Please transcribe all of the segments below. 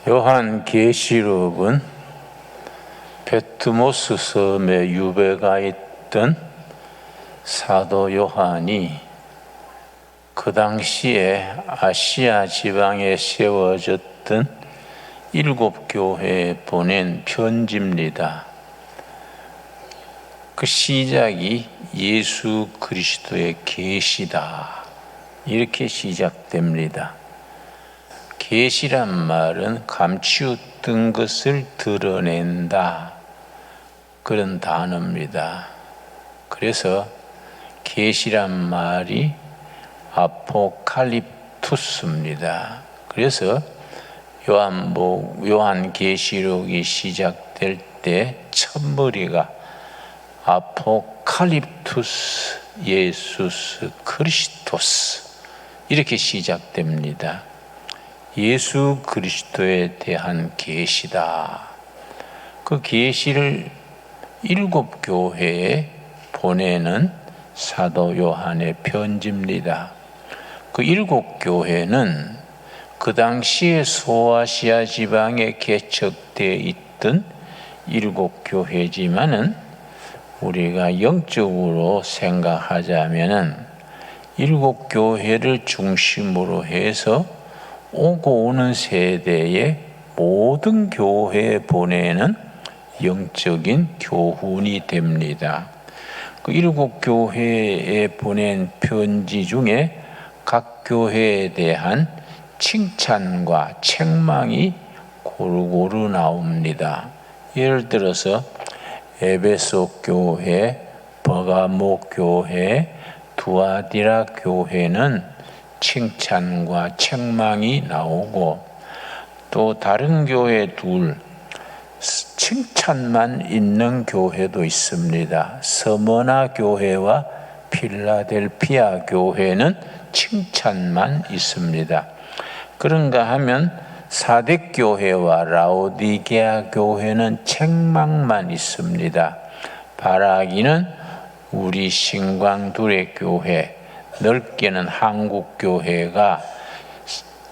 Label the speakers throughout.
Speaker 1: 요한계시록은 페트모스 섬에 유배가 있던 사도 요한이 그 당시에 아시아 지방에 세워졌던 7교회에 보낸 편지입니다. 그 시작이 예수 그리스도의 계시다, 이렇게 시작됩니다. 계시란 말은 감추었던 것을 드러낸다, 그런 단어입니다. 그래서 계시란 말이 아포칼립투스입니다. 그래서 요한계시록이 시작될 때 첫머리가 아포칼립투스 예수스 크리스토스, 이렇게 시작됩니다. 예수 그리스도에 대한 계시다. 그 계시를 7교회에 보내는 사도 요한의 편지입니다. 그 7교회는 그 당시에 소아시아 지방에 개척되어 있던 7교회지만은 우리가 영적으로 생각하자면은 7교회를 중심으로 해서 오고 오는 세대의 모든 교회에 보내는 영적인 교훈이 됩니다. 그 7교회에 보낸 편지 중에 각 교회에 대한 칭찬과 책망이 고루고루 나옵니다. 예를 들어서 에베소 교회, 버가모 교회, 두아디라 교회는 칭찬과 책망이 나오고, 또 다른 교회 둘 칭찬만 있는 교회도 있습니다. 서머나 교회와 필라델피아 교회는 칭찬만 있습니다. 그런가 하면 사대교회와 라오디게아 교회는 책망만 있습니다. 바라기는 우리 신광두레 교회, 넓게는 한국교회가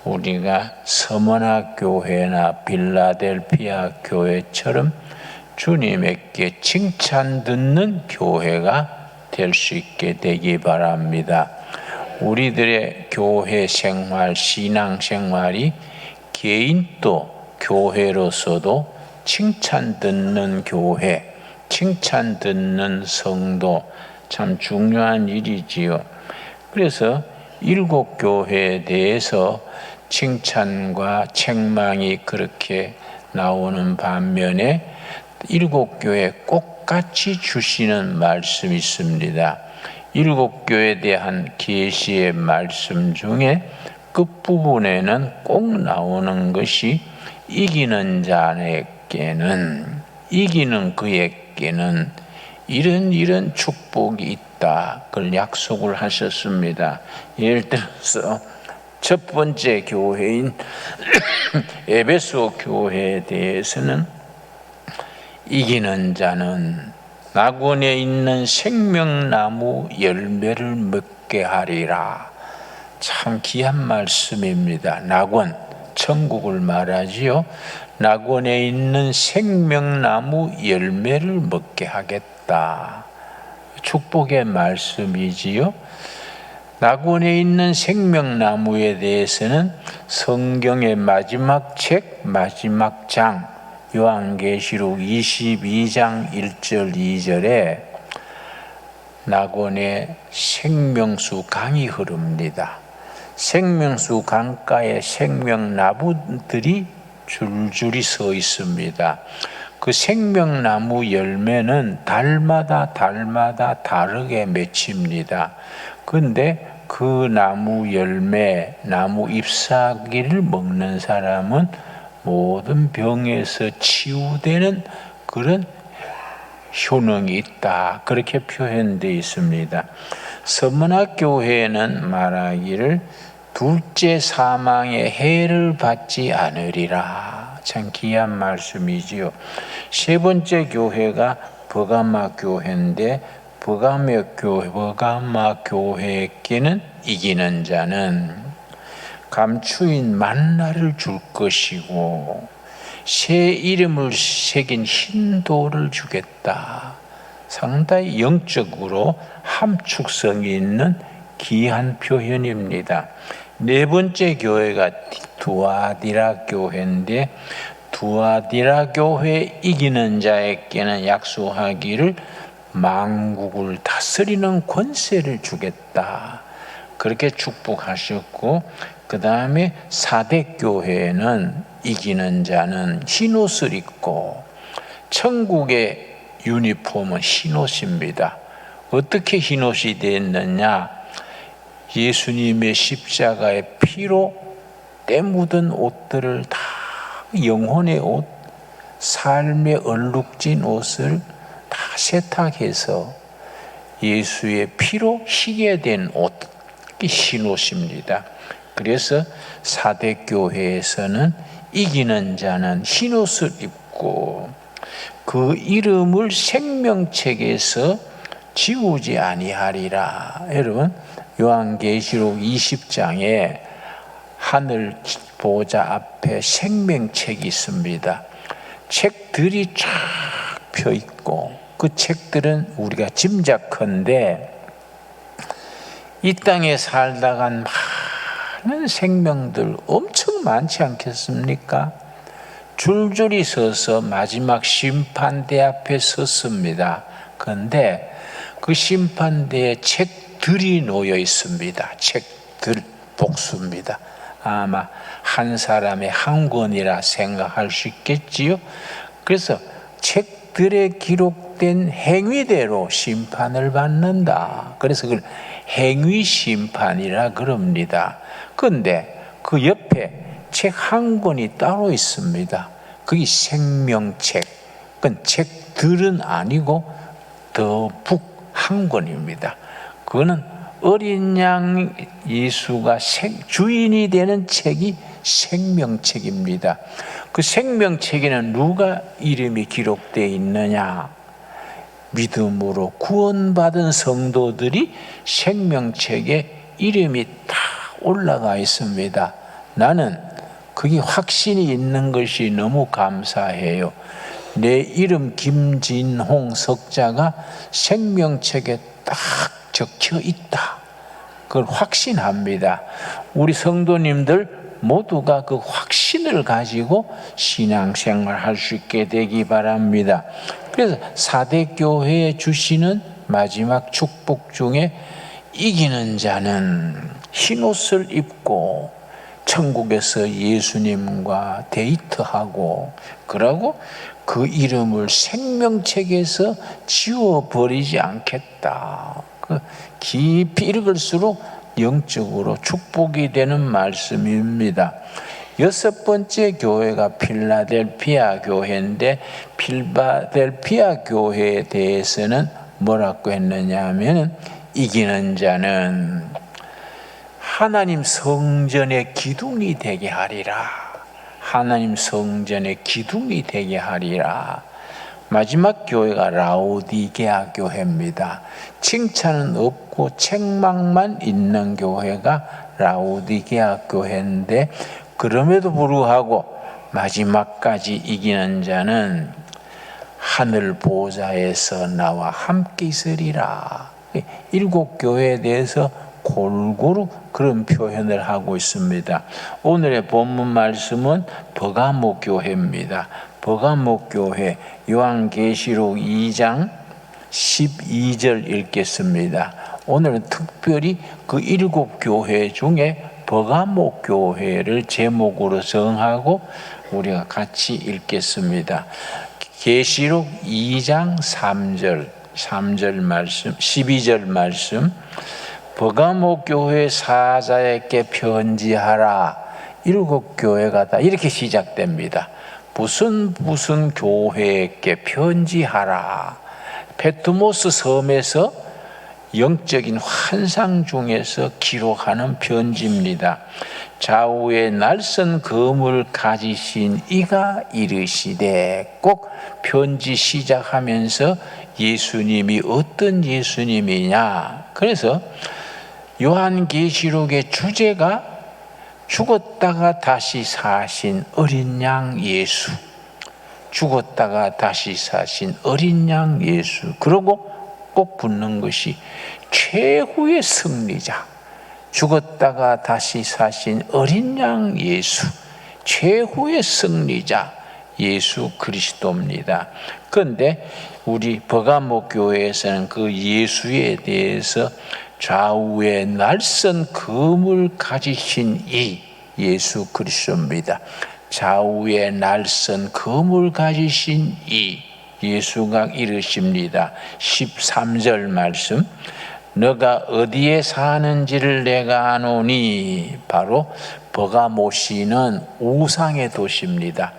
Speaker 1: 우리가 서머나 교회나 빌라델피아 교회처럼 주님에게 칭찬 듣는 교회가 될 수 있게 되기 바랍니다. 우리들의 교회 생활, 신앙 생활이 개인도 교회로서도 칭찬 듣는 교회, 칭찬 듣는 성도, 참 중요한 일이지요. 그래서 7교회에 대해서 칭찬과 책망이 그렇게 나오는 반면에 7교회 똑같이 주시는 말씀이 있습니다. 7교회에 대한 계시의 말씀 중에 끝부분에는 꼭 나오는 것이 이기는 자에게는, 이기는 그에게는 이런 축복이 있다, 그걸 약속을 하셨습니다. 예를 들어서 첫 번째 교회인 에베소 교회에 대해서는 이기는 자는 낙원에 있는 생명나무 열매를 먹게 하리라. 참 귀한 말씀입니다. 낙원, 천국을 말하지요. 낙원에 있는 생명나무 열매를 먹게 하겠다. 축복의 말씀이지요. 낙원에 있는 생명나무에 대해서는 성경의 마지막 책, 마지막 장, 요한계시록 22장 1절 2절에 낙원에 생명수 강이 흐릅니다. 생명수 강가에 생명나무들이 줄줄이 서 있습니다. 그 생명나무 열매는 달마다 다르게 맺힙니다. 그런데 그 나무 열매, 나무 잎사귀를 먹는 사람은 모든 병에서 치유되는 그런 효능이 있다, 그렇게 표현되어 있습니다. 서머나 교회는 말하기를 둘째 사망의 해를 받지 않으리라. 참 귀한 말씀이지요. 세 번째 교회가 버가마 교회인데 버가마 교회에게는 이기는 자는, 감추인 만나를 줄 것이고 새 이름을 새긴 흰 돌을 주겠다. 상당히 영적으로 함축성이 있는 귀한 표현입니다. 네 번째 교회가 두아디라 교회인데, 두아디라 교회 이기는 자에게는 약속하기를 만국을 다스리는 권세를 주겠다. 그렇게 축복하셨고, 그 다음에 사대교회는 이기는 자는 흰옷을 입고, 천국의 유니폼은 흰옷입니다. 어떻게 흰옷이 됐느냐? 예수님의 십자가의 피로 때 묻은 옷들을 다, 영혼의 옷, 삶의 얼룩진 옷을 다 세탁해서 예수의 피로 희게 된 옷, 흰옷입니다. 그래서 사대교회에서는 이기는 자는 흰옷을 입고 그 이름을 생명책에서 지우지 아니하리라. 여러분, 요한계시록 20장에 하늘 보좌 앞에 생명책이 있습니다. 책들이 쫙 펴 있고, 그 책들은 우리가 짐작컨대 이 땅에 살다가 많은 생명들 엄청 많지 않겠습니까? 줄줄이 서서 마지막 심판대 앞에 섰습니다. 그런데 그 심판대에 책들이 놓여 있습니다. 책들, 복수입니다. 아마 한 사람의 한 권이라 생각할 수 있겠지요. 그래서 책들에 기록된 행위대로 심판을 받는다. 그래서 그걸 행위심판이라 그럽니다. 그런데 그 옆에 책 한 권이 따로 있습니다. 그게 생명책. 그건 책들은 아니고 더 북 한 권입니다. 그거는 어린 양 예수가 주인이 되는 책이 생명책입니다. 그 생명책에는 누가 이름이 기록되어 있느냐? 믿음으로 구원받은 성도들이 생명책에 이름이 다 올라가 있습니다. 나는 그게 확신이 있는 것이 너무 감사해요. 내 이름 김진홍 석자가 생명책에 딱 적혀 있다. 그걸 확신합니다. 우리 성도님들 모두가 그 확신을 가지고 신앙생활 할 수 있게 되기 바랍니다. 그래서 사대교회에 주시는 마지막 축복 중에 이기는 자는 흰옷을 입고 천국에서 예수님과 데이트하고, 그러고 그 이름을 생명책에서 지워버리지 않겠다. 깊이 읽을수록 영적으로 축복이 되는 말씀입니다. 여섯 번째 교회가 필라델피아 교회인데, 필라델피아 교회에 대해서는 뭐라고 했느냐 하면, 이기는 자는 하나님 성전의 기둥이 되게 하리라. 하나님 성전의 기둥이 되게 하리라. 마지막 교회가 라오디게아 교회입니다. 칭찬은 없고 책망만 있는 교회가 라오디게아 교회인데, 그럼에도 불구하고 마지막까지 이기는 자는 하늘 보좌에서 나와 함께 있으리라. 일곱 교회에 대해서 골고루 그런 표현을 하고 있습니다. 오늘의 본문 말씀은 버가모 교회입니다. 버가모 교회, 요한계시록 2장 12절 읽겠습니다. 오늘은 특별히 그 일곱 교회 중에 버가모 교회를 제목으로 정하고 우리가 같이 읽겠습니다. 계시록 2장 3절 말씀, 12절 말씀. 버가모 교회 사자에게 편지하라. 일곱 교회가 다 이렇게 시작됩니다. 무슨 교회에게 편지하라. 페트모스 섬에서 영적인 환상 중에서 기록하는 편지입니다. 좌우에 날선 검을 가지신 이가 이르시되, 꼭 편지 시작하면서 예수님이 어떤 예수님이냐. 그래서 요한계시록의 주제가 죽었다가 다시 사신 어린 양 예수, 죽었다가 다시 사신 어린 양 예수. 그러고 꼭 붙는 것이 최후의 승리자, 죽었다가 다시 사신 어린 양 예수, 최후의 승리자 예수 그리스도입니다. 그런데 우리 버가모 교회에서는 그 예수에 대해서 좌우에 날선 검을 가지신 이 예수 그리스도입니다. 좌우에 날선 검을 가지신 이 예수가 이르십니다. 13절 말씀, 너가 어디에 사는지를 내가 아노니. 바로 버가모시는 우상의 도시입니다.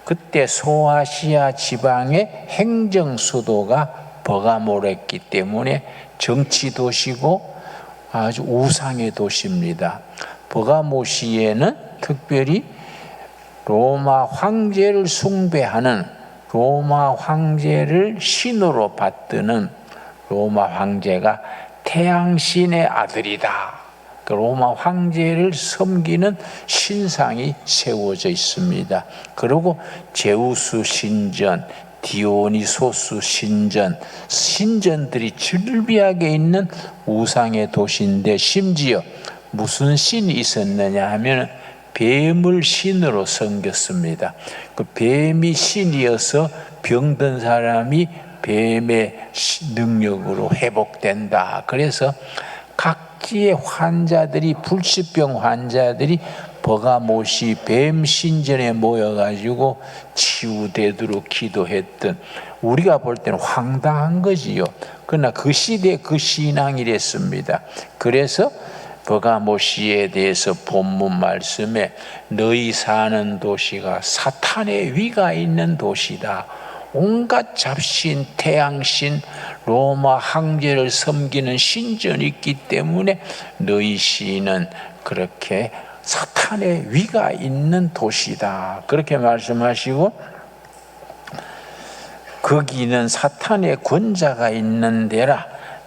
Speaker 1: 그때 소아시아 지방의 행정 수도가 버가모랬기 때문에 정치 도시고 아주 우상의 도시입니다. 버가모시에는 특별히 로마 황제를 숭배하는, 로마 황제를 신으로 받드는 로마 황제가 태양신의 아들이다. 로마 황제를 섬기는 신상이 세워져 있습니다. 그리고 제우스 신전, 디오니소스 신전, 신전들이 즐비하게 있는 우상의 도시인데, 심지어 무슨 신이 있었느냐 하면 뱀을 신으로 섬겼습니다. 그 뱀이 신이어서 병든 사람이 뱀의 능력으로 회복된다. 그래서 각지의 환자들이, 불치병 환자들이 버가모시 뱀 신전에 모여가지고 치유되도록 기도했던, 우리가 볼 때는 황당한 거지요. 그러나 그 시대에 그 신앙이랬습니다. 그래서 버가모시에 대해서 본문 말씀에 너희 사는 도시가 사탄의 위가 있는 도시다. 온갖 잡신, 태양신, 로마 황제를 섬기는 신전이 있기 때문에 너희 시는 그렇게 사탄의 위가 있는 도시다. 그렇게 말씀하시고, 거기는 사탄의 권자가 있는 데라.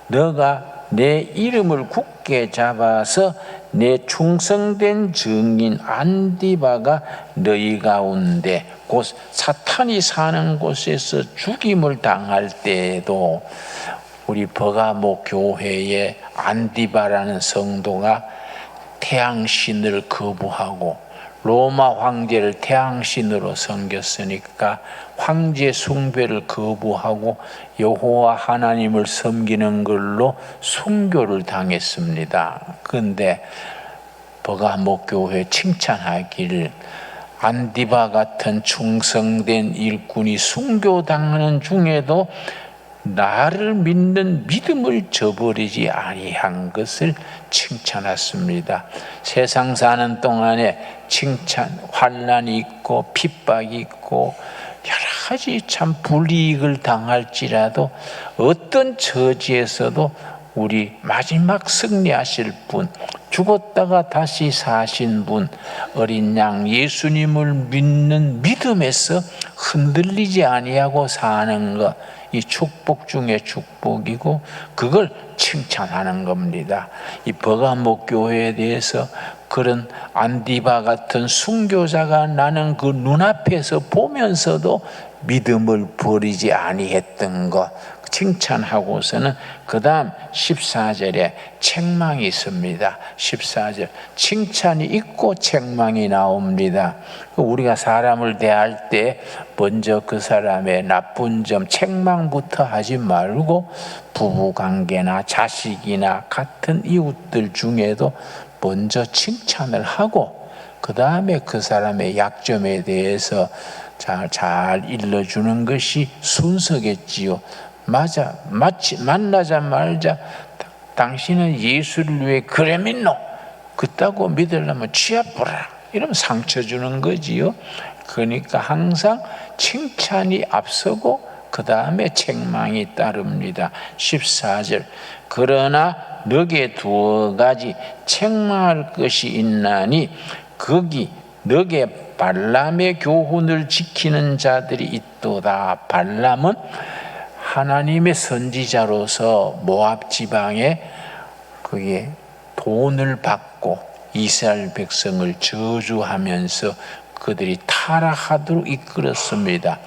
Speaker 1: 너가 내 이름을 굳게 잡아서 내 충성된 증인 안디바가 너희 가운데, 곧 사탄이 사는 곳에서 죽임을 당할 때에도 우리 버가모 교회의 안디바라는 성도가 태양신을 거부하고 로마 황제를 태양신으로 섬겼으니까 황제 숭배를 거부하고 여호와 하나님을 섬기는 걸로 순교를 당했습니다. 그런데 버가모 교회 칭찬하기를, 안디바 같은 충성된 일꾼이 순교당하는 중에도 나를 믿는 믿음을 저버리지 아니한 것을 칭찬했습니다. 세상 사는 동안에 칭찬, 환난이 있고 핍박이 있고 여러 가지 참 불이익을 당할지라도 어떤 처지에서도 우리 마지막 승리하실 분, 죽었다가 다시 사신 분, 어린 양 예수님을 믿는 믿음에서 흔들리지 아니하고 사는 것, 이 축복 중에 축복이고 그걸 칭찬하는 겁니다. 이 버가모 교회에 대해서 그런 안디바 같은 순교자가 나는 그 눈앞에서 보면서도 믿음을 버리지 아니했던 것 칭찬하고서는 그 다음 14절에 책망이 있습니다. 14절 칭찬이 있고 책망이 나옵니다. 우리가 사람을 대할 때 먼저 그 사람의 나쁜 점 책망부터 하지 말고 부부관계나 자식이나 같은 이웃들 중에도 먼저 칭찬을 하고 그 다음에 그 사람의 약점에 대해서 잘 일러주는 것이 순서겠지요. 맞아, 마치 만나자마자 당신은 예수를 위해 그래 믿노? 그따고 믿으려면 취업 보라. 이러면 상처 주는 거지요. 그러니까 항상 칭찬이 앞서고 그 다음에 책망이 따릅니다. 14절 그러나 너게 두어 가지 책망할 것이 있나니 거기 너게 발람의 교훈을 지키는 자들이 있도다. 발람은 하나님의 선지자로서 모압 지방에 그게 돈을 받고 이스라엘 백성을 저주하면서 그들이 타락하도록 이끌었습니다.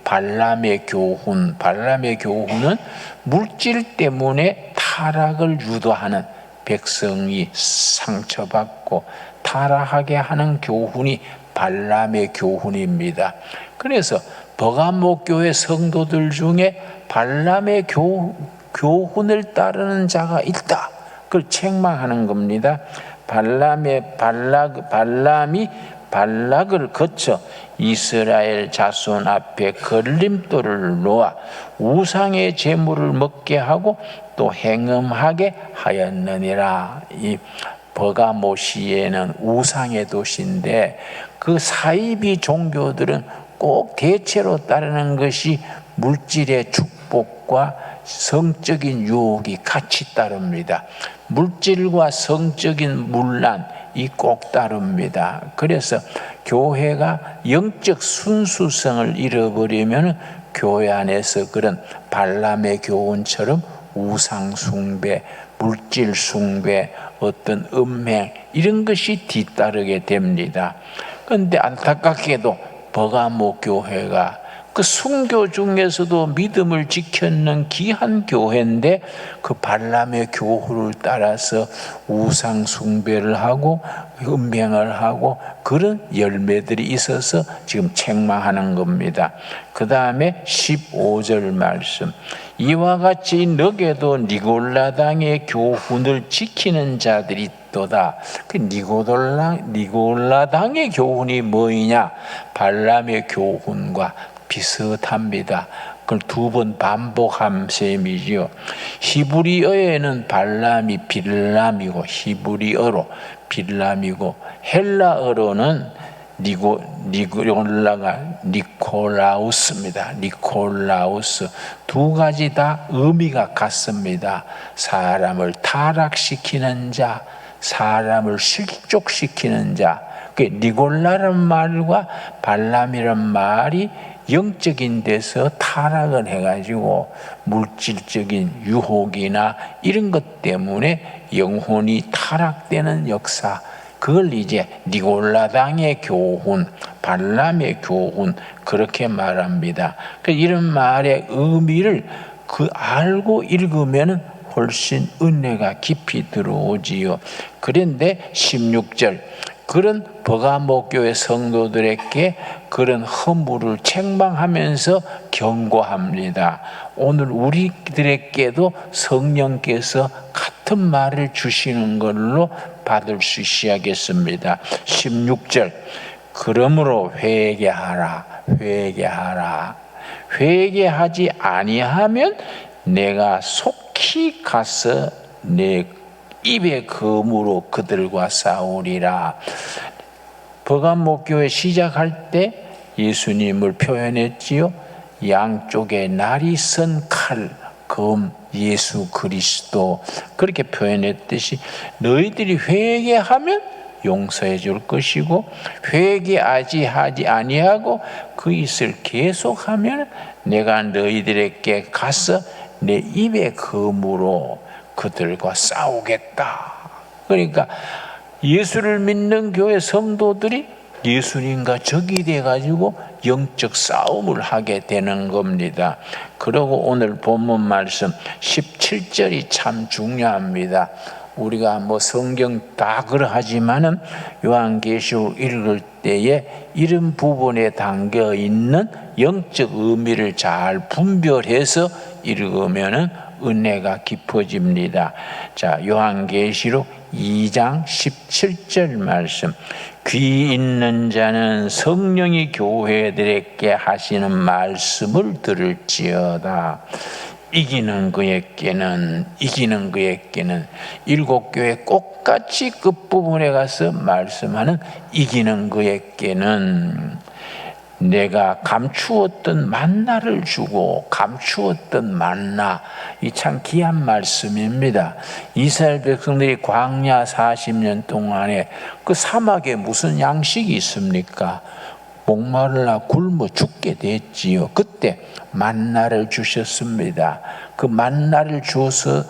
Speaker 1: 발람의 교훈은 물질 때문에 타락을 유도하는, 백성이 상처받고 타락하게 하는 교훈이 발람의 교훈입니다. 그래서 버가모 교회 성도들 중에 발람의 교훈을 따르는 자가 있다, 그걸 책망하는 겁니다. 발람이 발락을 거쳐 이스라엘 자손 앞에 걸림돌을 놓아 우상의 제물을 먹게 하고 또 행음하게 하였느니라. 이 버가모시에는 우상의 도시인데 그 사이비 종교들은 꼭 대체로 따르는 것이 물질의 축복과 성적인 유혹이 같이 따릅니다. 물질과 성적인 문란, 이 꼭 따릅니다. 그래서 교회가 영적 순수성을 잃어버리면 교회 안에서 그런 발람의 교훈처럼 우상 숭배, 물질 숭배, 어떤 음행, 이런 것이 뒤따르게 됩니다. 그런데 안타깝게도 버가모 교회가 그 순교 중에서도 믿음을 지켰는 귀한 교회인데 그 발람의 교훈을 따라서 우상 숭배를 하고 음행을 하고 그런 열매들이 있어서 지금 책망하는 겁니다. 그 다음에 15절 말씀, 이와 같이 너게도 니골라당의 교훈을 지키는 자들이 있도다. 그 니골라당의 교훈이 뭐이냐? 발람의 교훈과 비슷합니다. 그걸 두 번 반복한 셈이지요. 히브리어에는 발람이 빌람이고 히브리어로 빌람이고 헬라어로는 니골라가 니콜라우스입니다. 니콜라우스, 두 가지 다 의미가 같습니다. 사람을 타락시키는 자, 사람을 실족시키는 자. 니골라라는 말과 발람이라는 말이 영적인 데서 타락을 해가지고 물질적인 유혹이나 이런 것 때문에 영혼이 타락되는 역사, 그걸 이제 니골라당의 교훈, 발람의 교훈, 그렇게 말합니다. 이런 말의 의미를 알고 읽으면 훨씬 은혜가 깊이 들어오지요. 그런데 16절, 그런 버가모 교회 성도들에게 그런 허물을 책망하면서 경고합니다. 오늘 우리들에게도 성령께서 같은 말을 주시는 걸로 받을 수 있어야겠습니다. 16절, 그러므로 회개하라. 회개하지 아니하면 내가 속히 가서 내 입의 검으로 그들과 싸우리라. 버가모 교회 시작할 때 예수님을 표현했지요. 양쪽에 날이 선 칼, 검, 예수 그리스도, 그렇게 표현했듯이 너희들이 회개하면 용서해 줄 것이고 회개하지 아니하고 그 일을 계속하면 내가 너희들에게 가서 내 입의 검으로 그들과 싸우겠다. 그러니까 예수를 믿는 교회 성도들이 예수님과 적이 돼가지고 영적 싸움을 하게 되는 겁니다. 그리고 오늘 본문 말씀 17절이 참 중요합니다. 우리가 성경 다 그러하지만은 요한계시록 읽을 때에 이런 부분에 담겨 있는 영적 의미를 잘 분별해서 읽으면은 은혜가 깊어집니다. 자, 요한계시록 2장 17절 말씀. 귀 있는 자는 성령이 교회들에게 하시는 말씀을 들을지어다. 이기는 그에게는 일곱 교회 똑같이 끝부분에 가서 말씀하는 이기는 그에게는 내가 감추었던 만나를 주고, 감추었던 만나, 이 참 귀한 말씀입니다. 이스라엘 백성들이 광야 40년 동안에 그 사막에 무슨 양식이 있습니까? 목마르나 굶어 죽게 됐지요. 그때 만나를 주셨습니다. 그 만나를 주어서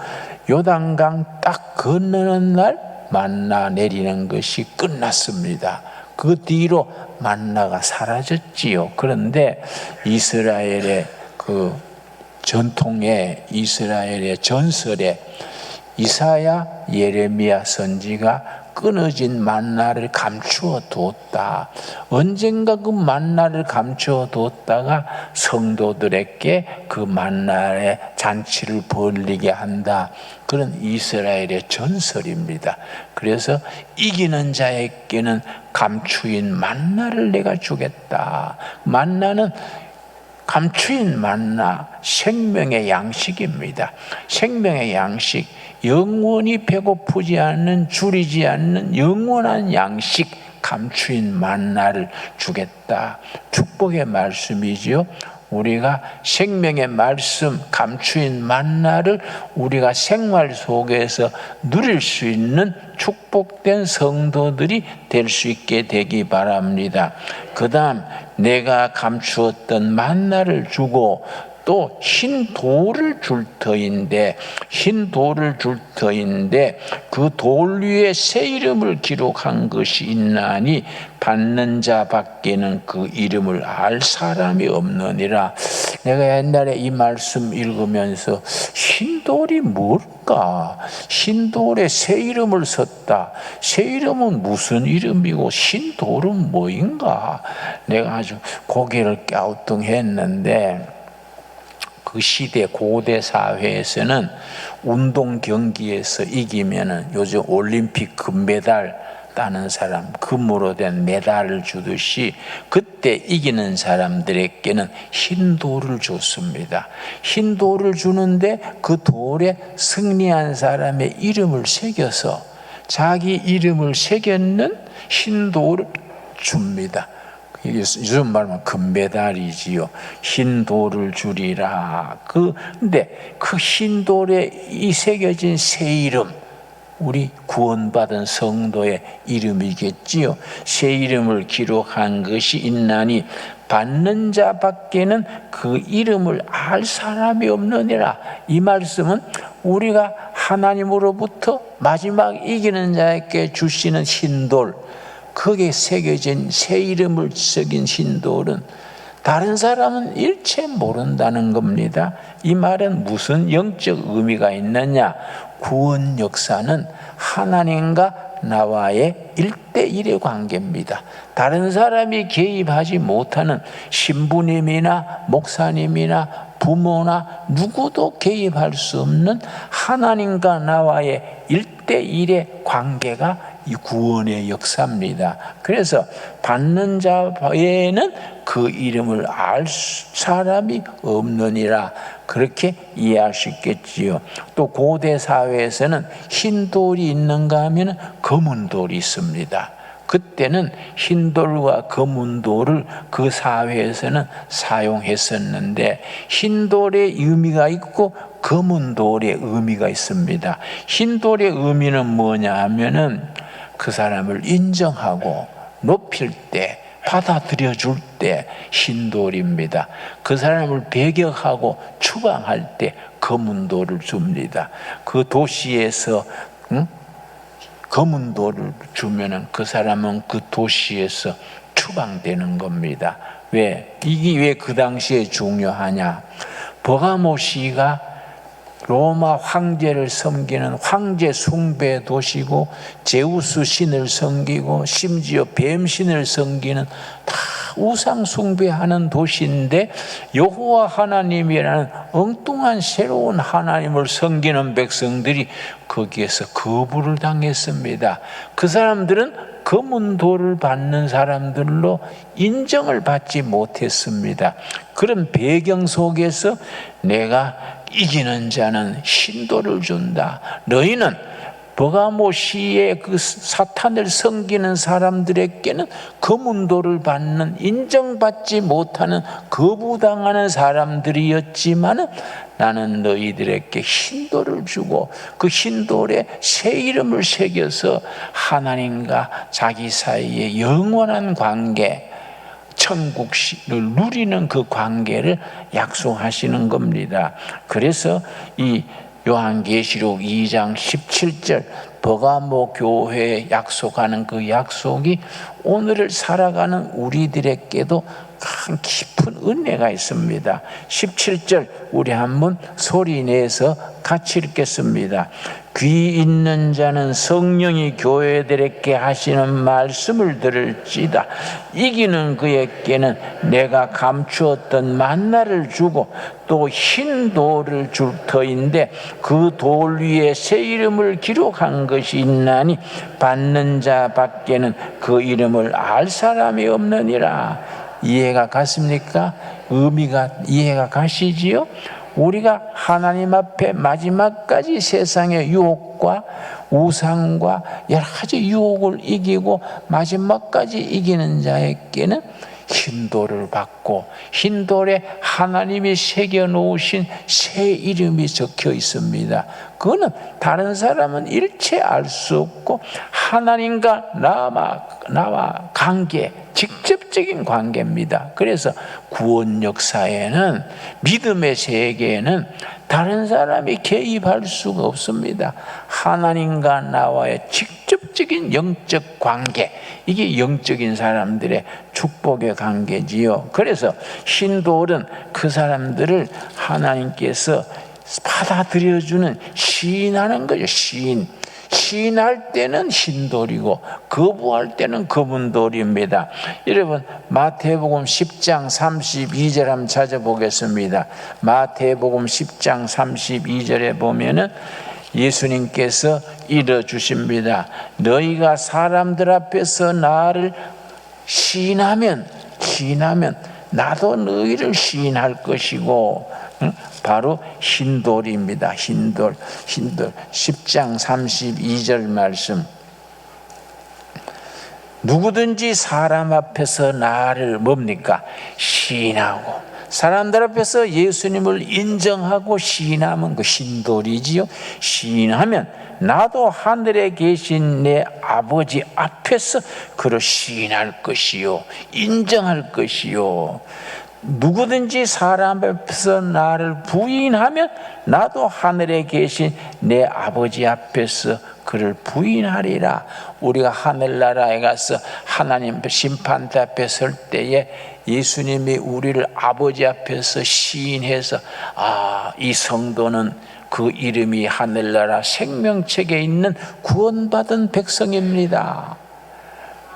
Speaker 1: 요단강 딱 건너는 날 만나 내리는 것이 끝났습니다. 그 뒤로 만나가 사라졌지요. 그런데 이스라엘의 그 전통에, 이스라엘의 전설에 이사야, 예레미야 선지가 끊어진 만나를 감추어 뒀다. 언젠가 그 만나를 감추어 뒀다가 성도들에게 그 만나의 잔치를 벌리게 한다. 그런 이스라엘의 전설입니다. 그래서 이기는 자에게는 감추인 만나를 내가 주겠다. 만나는 감추인 만나, 생명의 양식입니다. 생명의 양식, 영원히 배고프지 않는, 줄이지 않는 영원한 양식, 감추인 만나를 주겠다. 축복의 말씀이지요. 우리가 생명의 말씀, 감추인 만나를 우리가 생활 속에서 누릴 수 있는 축복된 성도들이 될 수 있게 되기 바랍니다. 그 다음, 내가 감추었던 만나를 주고 또 흰 돌을 줄 터인데, 흰 돌을 줄 터인데 그 돌 위에 새 이름을 기록한 것이 있나니 받는 자 밖에는 그 이름을 알 사람이 없느니라. 내가 옛날에 이 말씀 읽으면서 흰 돌이 뭘까? 흰 돌에 새 이름을 썼다. 새 이름은 무슨 이름이고 흰 돌은 뭐인가? 내가 아주 고개를 갸우뚱했는데, 그 시대 고대 사회에서는 운동 경기에서 이기면은 요즘 올림픽 금메달 따는 사람 금으로 된 메달을 주듯이 그때 이기는 사람들에게는 흰 돌을 줬습니다. 흰 돌을 주는데 그 돌에 승리한 사람의 이름을 새겨서 자기 이름을 새겼는 흰 돌을 줍니다. 요즘 말하면 금메달이지요. 흰 돌을 주리라. 근데 그 흰 돌에 이 새겨진 새 이름, 우리 구원받은 성도의 이름이겠지요. 새 이름을 기록한 것이 있나니 받는 자 밖에는 그 이름을 알 사람이 없느니라. 이 말씀은 우리가 하나님으로부터 마지막 이기는 자에게 주시는 흰 돌, 거기에 새겨진 새 이름을 새긴 흰 돌은 다른 사람은 일체 모른다는 겁니다. 이 말은 무슨 영적 의미가 있느냐? 구원 역사는 하나님과 나와의 1대1의 관계입니다. 다른 사람이 개입하지 못하는 신부님이나 목사님이나 부모나 누구도 개입할 수 없는 하나님과 나와의 1대1의 관계가 이 구원의 역사입니다. 그래서 받는 자 외에는 그 이름을 알 사람이 없느니라. 그렇게 이해할 수 있겠지요. 또 고대 사회에서는 흰 돌이 있는가 하면 검은 돌이 있습니다. 그때는 흰 돌과 검은 돌을 그 사회에서는 사용했었는데, 흰 돌의 의미가 있고 검은 돌의 의미가 있습니다. 흰 돌의 의미는 뭐냐 하면은 그 사람을 인정하고 높일 때, 받아들여 줄 때 흰 돌입니다. 그 사람을 배격하고 추방할 때 검은 돌을 줍니다. 그 도시에서 검은 돌을 주면은 그 사람은 그 도시에서 추방되는 겁니다. 왜? 이게 왜 그 당시에 중요하냐? 버가모 시가 로마 황제를 섬기는 황제 숭배 도시고, 제우스 신을 섬기고 심지어 뱀신을 섬기는 다 우상 숭배하는 도시인데, 여호와 하나님이라는 엉뚱한 새로운 하나님을 섬기는 백성들이 거기에서 거부를 당했습니다. 그 사람들은 검은 돌을 받는 사람들로 인정을 받지 못했습니다. 그런 배경 속에서 내가 이기는 자는 흰 돌을 준다. 너희는 버가모 시의 그 사탄을 섬기는 사람들에게는 검은 돌을 받는, 인정받지 못하는, 거부당하는 사람들이었지만 나는 너희들에게 흰 돌을 주고 그 흰 돌에 새 이름을 새겨서 하나님과 자기 사이에 영원한 관계, 천국을 누리는 그 관계를 약속하시는 겁니다. 그래서 이 요한계시록 2장 17절 버가모 교회에 약속하는 그 약속이 오늘을 살아가는 우리들에게도 큰 깊은 은혜가 있습니다. 17절 우리 한번 소리 내서 같이 읽겠습니다. 귀 있는 자는 성령이 교회들에게 하시는 말씀을 들을지다. 이기는 그에게는 내가 감추었던 만나를 주고 또 흰 돌을 줄 터인데 그 돌 위에 새 이름을 기록한 것이 있나니 받는 자 밖에는 그 이름을 알 사람이 없느니라. 이해가 갔습니까? 의미가 이해가 가시지요? 우리가 하나님 앞에 마지막까지 세상의 유혹과 우상과 여러 가지 유혹을 이기고 마지막까지 이기는 자에게는 흰 돌을 받고 흰 돌에 하나님이 새겨 놓으신 새 이름이 적혀 있습니다. 그거는 다른 사람은 일체 알 수 없고 하나님과 나와 관계, 직접적인 관계입니다. 그래서 구원 역사에는, 믿음의 세계에는 다른 사람이 개입할 수가 없습니다. 하나님과 나와의 직접적인 영적 관계, 이게 영적인 사람들의 축복의 관계지요. 그래서 흰돌은 그 사람들을 하나님께서 받아들여주는, 시인하는 거죠. 시인할 때는 흰돌이고 거부할 때는 검은 돌입니다. 여러분 마태복음 10장 32절 한번 찾아보겠습니다. 마태복음 10장 32절에 보면은 예수님께서 이뤄주십니다. 너희가 사람들 앞에서 나를 시인하면 나도 너희를 시인할 것이고, 바로 흰돌입니다. 흰돌 10장 32절 말씀. 누구든지 사람 앞에서 나를 뭡니까? 시인하고, 사람들 앞에서 예수님을 인정하고 시인하면 그 흰돌이지요. 시인하면 나도 하늘에 계신 내 아버지 앞에서 그를 시인할 것이요, 인정할 것이요. 누구든지 사람 앞에서 나를 부인하면 나도 하늘에 계신 내 아버지 앞에서 그를 부인하리라. 우리가 하늘나라에 가서 하나님 심판대 앞에 설 때에 예수님이 우리를 아버지 앞에서 시인해서, 이 성도는 그 이름이 하늘나라 생명책에 있는 구원받은 백성입니다.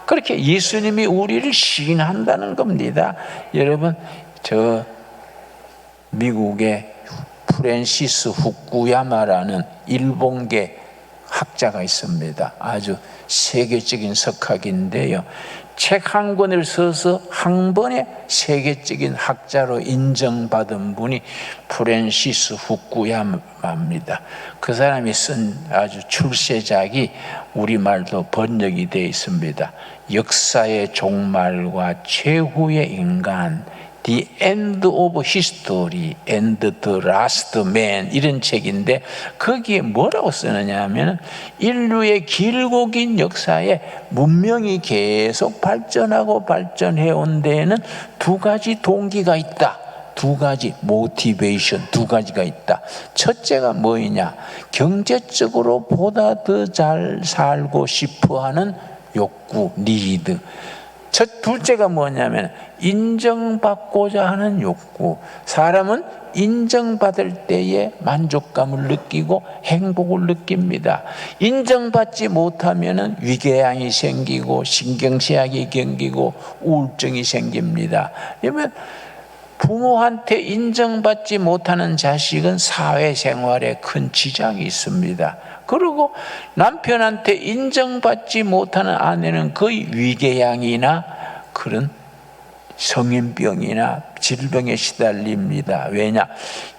Speaker 1: 그렇게 예수님이 우리를 시인한다는 겁니다. 여러분, 저 미국의 프랜시스 후쿠야마라는 일본계 학자가 있습니다. 아주 세계적인 석학인데요. 책 한 권을 써서 한 번에 세계적인 학자로 인정받은 분이 프랜시스 후쿠야마입니다. 그 사람이 쓴 아주 출세작이 우리말도 번역이 되어 있습니다. 역사의 종말과 최후의 인간, The End of History and the Last Man, 이런 책인데 거기에 뭐라고 쓰느냐 하면, 인류의 길고 긴 역사에 문명이 계속 발전해 온 데에는 두 가지 동기가 있다. 두 가지 모티베이션, 두 가지가 있다. 첫째가 뭐냐? 경제적으로 보다 더 잘 살고 싶어하는 욕구, 니드. 둘째가 뭐냐면 인정받고자 하는 욕구. 사람은 인정받을 때에 만족감을 느끼고 행복을 느낍니다. 인정받지 못하면 위궤양이 생기고 신경쇠약이 생기고 우울증이 생깁니다. 그러면 부모한테 인정받지 못하는 자식은 사회생활에 큰 지장이 있습니다. 그리고 남편한테 인정받지 못하는 아내는 거의 위궤양이나 그런 성인병이나 질병에 시달립니다. 왜냐?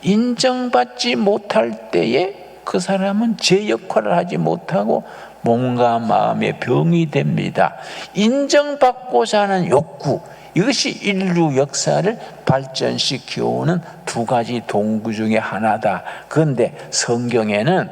Speaker 1: 인정받지 못할 때에 그 사람은 제 역할을 하지 못하고 몸과 마음의 병이 됩니다. 인정받고자 하는 욕구, 이것이 인류 역사를 발전시켜오는 두 가지 동구 중에 하나다. 그런데 성경에는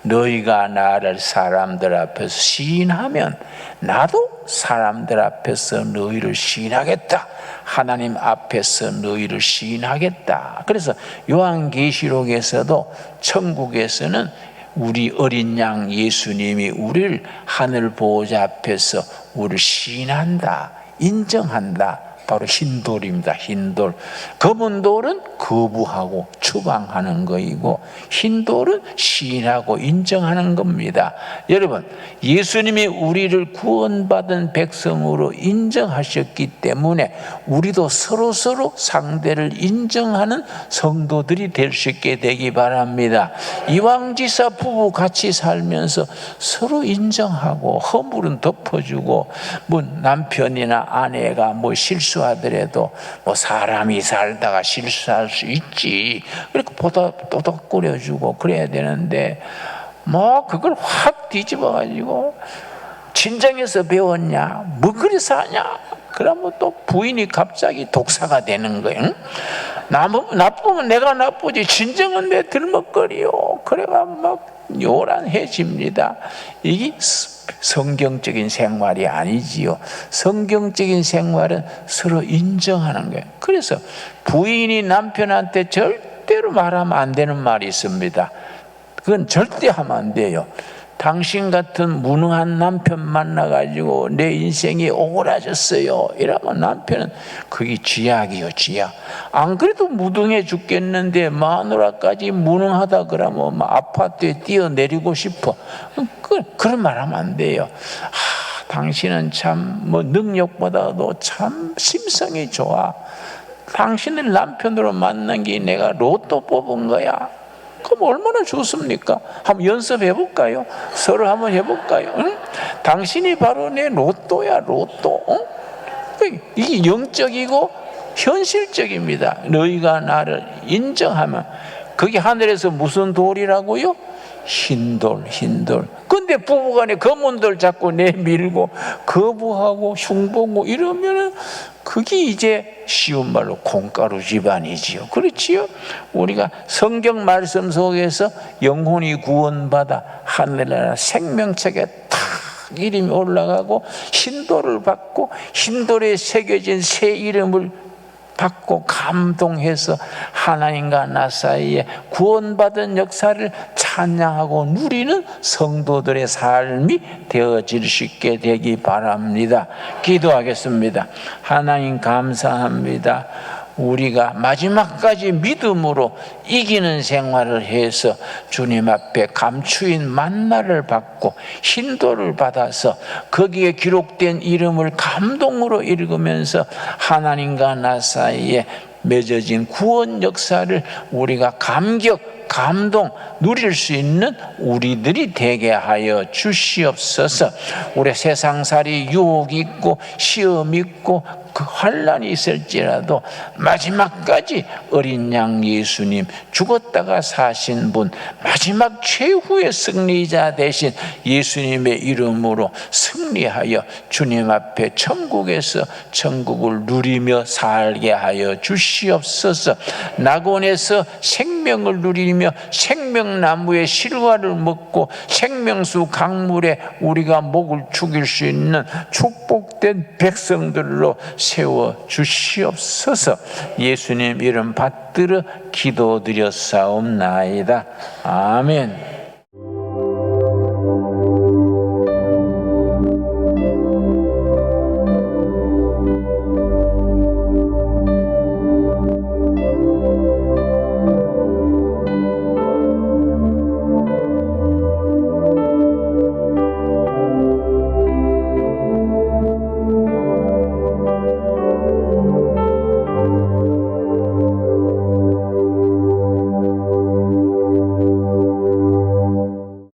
Speaker 1: 너희가 나를 사람들 앞에서 시인하면 나도 사람들 앞에서 너희를 시인하겠다. 하나님 앞에서 너희를 시인하겠다. 그래서 요한계시록에서도 천국에서는 우리 어린 양 예수님이 우리를 하늘 보호자 앞에서 우리를 시인한다, 인정한다. 바로 흰돌입니다. 흰돌. 검은 돌은 거부하고 추방하는 거이고, 흰돌은 시인하고 인정하는 겁니다. 여러분, 예수님이 우리를 구원받은 백성으로 인정하셨기 때문에 우리도 서로 상대를 인정하는 성도들이 될 수 있게 되기 바랍니다. 이왕지사 부부 같이 살면서 서로 인정하고 허물은 덮어주고, 뭐 남편이나 아내가 뭐 실수하더라도 뭐 사람이 살다가 실수할 수 있지, 그렇게 보답거려주고 그래야 되는데, 뭐 그걸 확 뒤집어가지고 친정에서 배웠냐, 뭐 그래서 하냐, 그러면 또 부인이 갑자기 독사가 되는 거예요. 응? 나쁘면 내가 나쁘지, 진정은 내 들먹거리요. 그래가 막 요란해집니다. 이게 성경적인 생활이 아니지요. 성경적인 생활은 서로 인정하는 거예요. 그래서 부인이 남편한테 절대로 말하면 안 되는 말이 있습니다. 그건 절대 하면 안 돼요. 당신 같은 무능한 남편 만나가지고 내 인생이 오그라졌어요, 이러면 남편은 그게 쥐약이요, 쥐약. 안 그래도 무능해 죽겠는데 마누라까지 무능하다 그러면 아파트에 뛰어내리고 싶어. 그런 말 하면 안 돼요. 당신은 참 뭐 능력보다도 참 심성이 좋아. 당신을 남편으로 만난 게 내가 로또 뽑은 거야. 그럼 얼마나 좋습니까? 한번 연습해 볼까요? 서로 한번 해볼까요? 응? 당신이 바로 내 로또야, 로또. 응? 이게 영적이고 현실적입니다. 너희가 나를 인정하면, 그게 하늘에서 무슨 돌이라고요? 흰돌, 흰돌. 근데 부부간에 검은 돌 자꾸 내밀고 거부하고 흉보고 이러면은 그게 이제 쉬운 말로 콩가루 집안이지요. 그렇지요? 우리가 성경 말씀 속에서 영혼이 구원받아 하늘나라 생명책에 탁 이름이 올라가고 흰돌을 받고 흰돌에 새겨진 새 이름을 받고 감동해서 하나님과 나 사이에 구원받은 역사를 찬양하고 누리는 성도들의 삶이 되어질 수 있게 되기 바랍니다. 기도하겠습니다. 하나님 감사합니다. 우리가 마지막까지 믿음으로 이기는 생활을 해서 주님 앞에 감추인 만나를 받고 흰돌을 받아서 거기에 기록된 이름을 감동으로 읽으면서 하나님과 나 사이에 맺어진 구원 역사를 우리가 감동 누릴 수 있는 우리들이 되게 하여 주시옵소서. 우리 세상살이 유혹이 있고 시험 있고 그 환난이 있을지라도 마지막까지 어린 양 예수님, 죽었다가 사신 분, 마지막 최후의 승리자 되신 예수님의 이름으로 승리하여 주님 앞에 천국에서 천국을 누리며 살게 하여 주시옵소서. 낙원에서 생명을 누리며 생명나무의 실과를 먹고 생명수 강물에 우리가 목을 축일 수 있는 축복된 백성들로 세워 주시옵소서. 예수님 이름 받들어 기도드렸사옵나이다. 아멘.